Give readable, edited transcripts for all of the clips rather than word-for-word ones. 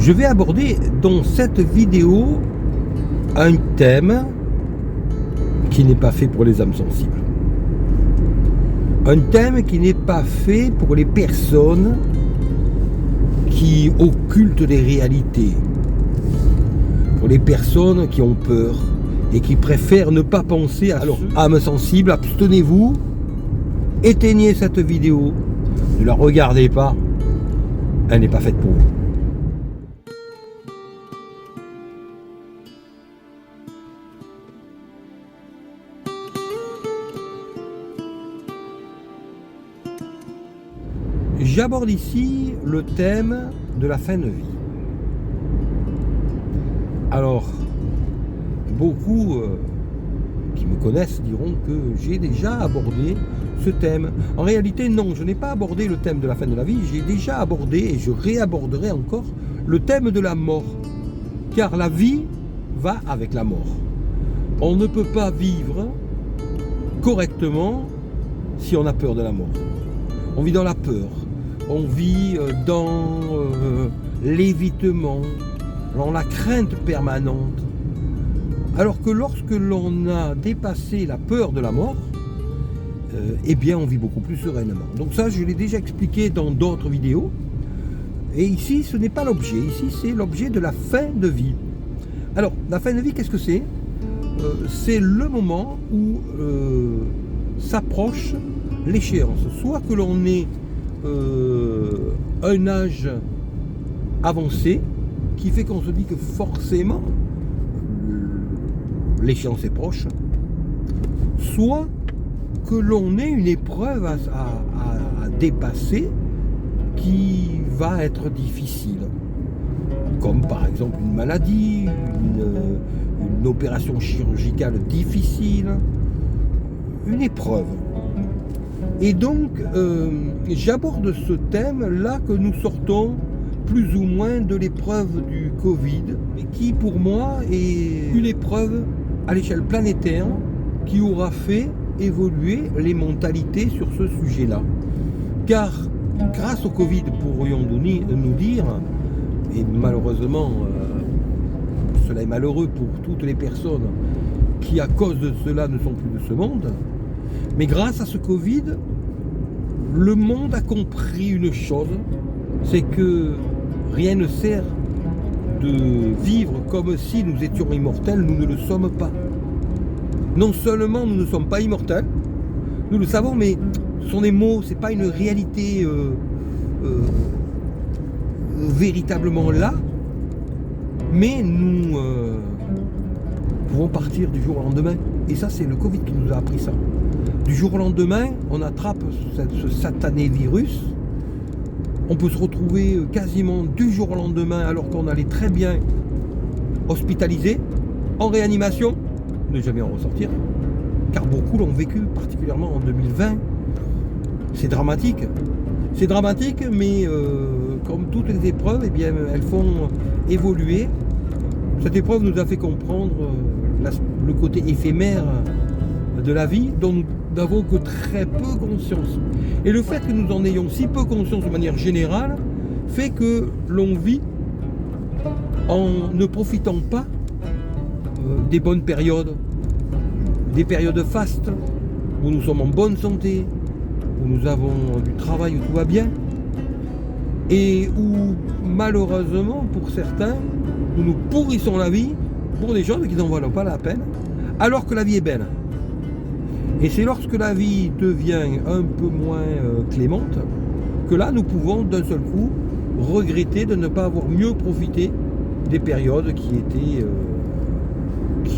Je vais aborder dans cette vidéo un thème qui n'est pas fait pour les âmes sensibles. Un thème qui n'est pas fait pour les personnes qui occultent les réalités. Pour les personnes qui ont peur et qui préfèrent ne pas penser à leur âme sensible. Abstenez-vous, éteignez cette vidéo, ne la regardez pas, elle n'est pas faite pour vous. J'aborde ici le thème de la fin de vie. Alors, beaucoup qui me connaissent diront que j'ai déjà abordé ce thème. En réalité, non, je n'ai pas abordé le thème de la fin de la vie, j'ai déjà abordé, et je réaborderai encore, le thème de la mort. Car la vie va avec la mort. On ne peut pas vivre correctement si on a peur de la mort. On vit dans la peur. On vit dans l'évitement, dans la crainte permanente. Alors que lorsque l'on a dépassé la peur de la mort, eh bien on vit beaucoup plus sereinement. Donc ça, je l'ai déjà expliqué dans d'autres vidéos. Et ici, ce n'est pas l'objet. Ici, c'est l'objet de la fin de vie. Alors, la fin de vie, qu'est-ce que c'est ? C'est le moment où s'approche l'échéance. Soit que l'on ait un âge avancé qui fait qu'on se dit que forcément l'échéance est proche, soit que l'on ait une épreuve à dépasser qui va être difficile, comme par exemple une maladie, une opération chirurgicale difficile, une épreuve. Et donc, j'aborde ce thème là que nous sortons plus ou moins de l'épreuve du Covid, mais qui pour moi est une épreuve à l'échelle planétaire qui aura fait évoluer les mentalités sur ce sujet-là. Car grâce au Covid, pourrions-nous dire, et malheureusement, cela est malheureux pour toutes les personnes qui à cause de cela ne sont plus de ce monde, mais grâce à ce Covid, le monde a compris une chose, c'est que rien ne sert de vivre comme si nous étions immortels, nous ne le sommes pas. Non seulement nous ne sommes pas immortels, nous le savons, mais ce sont des mots, c'est pas une réalité véritablement là, mais nous pouvons partir du jour au lendemain. Et ça, c'est le Covid qui nous a appris ça. Du jour au lendemain, on attrape ce satané virus. On peut se retrouver quasiment du jour au lendemain, alors qu'on allait très bien hospitalisé, en réanimation, ne jamais en ressortir. Car beaucoup l'ont vécu, particulièrement en 2020. C'est dramatique. C'est dramatique, mais comme toutes les épreuves, eh bien, elles font évoluer. Cette épreuve nous a fait comprendre le côté éphémère de la vie, dont nous n'avons que très peu conscience. Et le fait que nous en ayons si peu conscience de manière générale fait que l'on vit en ne profitant pas des bonnes périodes, des périodes fastes, où nous sommes en bonne santé, où nous avons du travail, où tout va bien, et où malheureusement pour certains, nous pourrissons la vie pour des choses qui n'en valent pas la peine, alors que la vie est belle. Et c'est lorsque la vie devient un peu moins clémente que là, nous pouvons d'un seul coup regretter de ne pas avoir mieux profité des périodes qui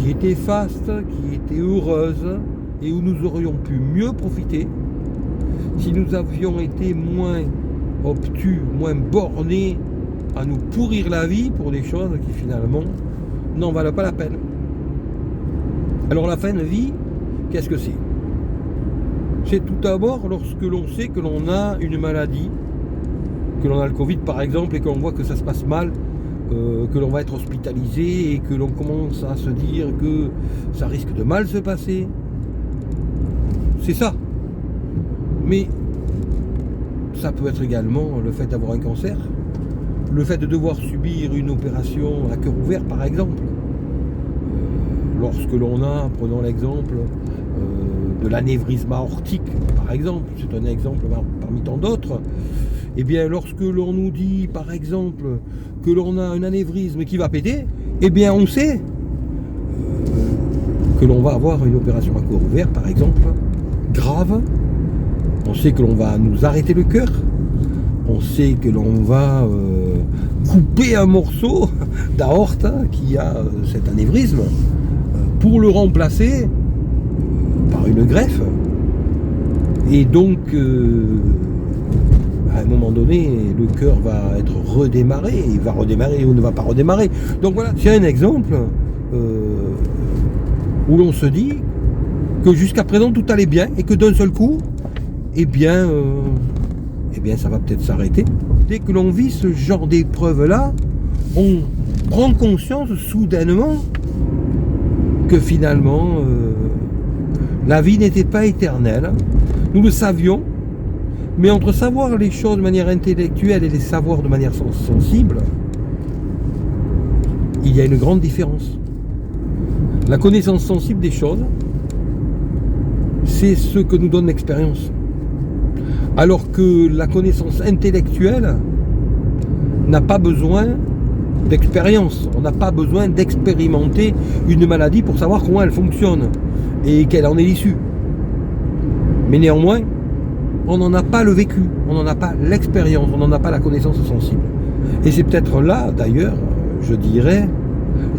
étaient fastes, qui étaient heureuses, et où nous aurions pu mieux profiter si nous avions été moins obtus, moins bornés à nous pourrir la vie pour des choses qui finalement n'en valent pas la peine. Alors la fin de vie, qu'est-ce que c'est ? C'est tout d'abord lorsque l'on sait que l'on a une maladie, que l'on a le Covid par exemple, et qu'on voit que ça se passe mal, que l'on va être hospitalisé et que l'on commence à se dire que ça risque de mal se passer. C'est ça. Mais ça peut être également le fait d'avoir un cancer, le fait de devoir subir une opération à cœur ouvert, par exemple, lorsque l'on a, prenons l'exemple de l'anévrisme aortique, par exemple, c'est un exemple parmi tant d'autres, eh bien, lorsque l'on nous dit, par exemple, que l'on a un anévrisme qui va péter, eh bien, on sait que l'on va avoir une opération à cœur ouvert, par exemple, grave. On sait que l'on va nous arrêter le cœur. On sait que l'on va couper un morceau d'aorte qui a cet anévrisme pour le remplacer par une greffe. Et donc, à un moment donné, le cœur va être redémarré, il va redémarrer ou ne va pas redémarrer. Donc voilà, c'est un exemple où l'on se dit que jusqu'à présent tout allait bien et que d'un seul coup, eh bien ça va peut-être s'arrêter. Dès que l'on vit ce genre d'épreuve-là, on prend conscience soudainement que finalement la vie n'était pas éternelle. Nous le savions, mais entre savoir les choses de manière intellectuelle et les savoir de manière sensible, il y a une grande différence. La connaissance sensible des choses, c'est ce que nous donne l'expérience. Alors que la connaissance intellectuelle n'a pas besoin d'expérience. On n'a pas besoin d'expérimenter une maladie pour savoir comment elle fonctionne et quelle en est l'issue. Mais néanmoins, on n'en a pas le vécu, on n'en a pas l'expérience, on n'en a pas la connaissance sensible. Et c'est peut-être là, d'ailleurs, je dirais,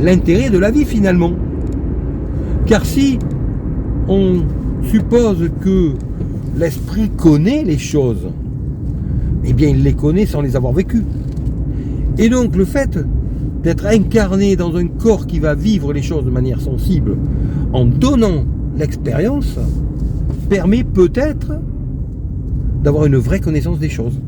l'intérêt de la vie finalement. Car si on suppose que l'esprit connaît les choses, eh bien il les connaît sans les avoir vécues. Et donc le fait d'être incarné dans un corps qui va vivre les choses de manière sensible, en donnant l'expérience, permet peut-être d'avoir une vraie connaissance des choses.